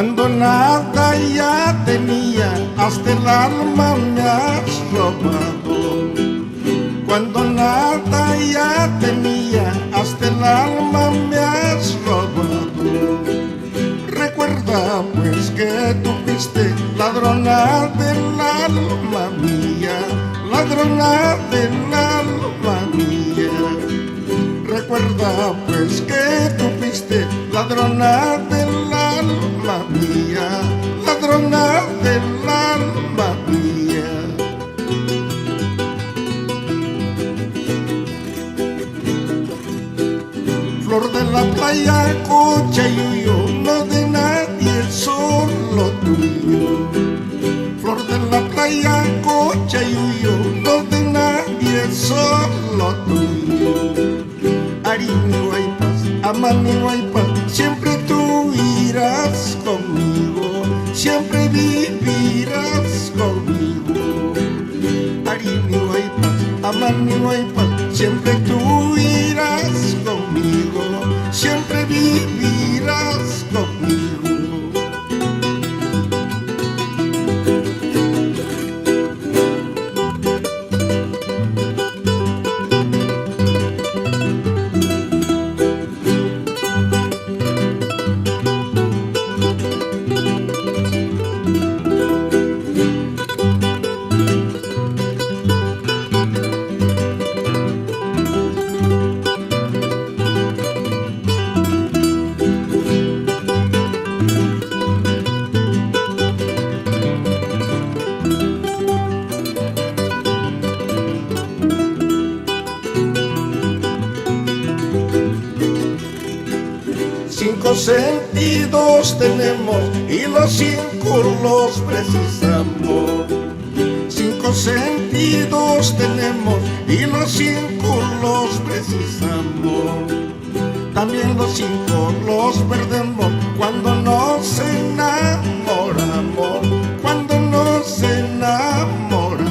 Cuando nada ya tenía, hasta el alma me has robado. Cuando nada ya tenía, hasta el alma me has robado. Recuerda pues que tú fuiste ladrona del alma mía, ladrona del alma mía. Recuerda pues que tú fuiste ladrona del alma mía, ladrona del alma mía. Flor de la playa, Cochayuyo, no de nadie, solo tuyo. Flor de la playa, Cochayuyo, no de nadie, solo tuyo. Arini Huaypas, Amani Huaypas, siempre tú irás conmigo, siempre vivirás conmigo. Arini Huaypas, Amani Huaypas, siempre tú irás conmigo, siempre vivirás conmigo. Cinco sentidos tenemos y los cinco los precisamos. Cinco sentidos tenemos y los cinco los precisamos. También los cinco los perdemos cuando nos enamoramos, cuando nos enamoramos.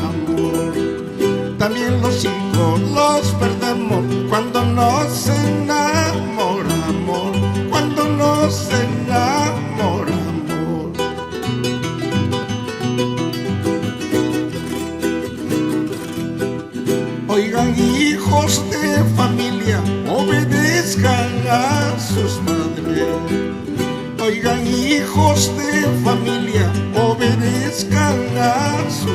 También los cinco los perdemos cuando nos enamoramos, cuando nos enamoramos. Oigan, hijos de familia, obedezcan a sus madres. Oigan, hijos de familia, obedezcan a sus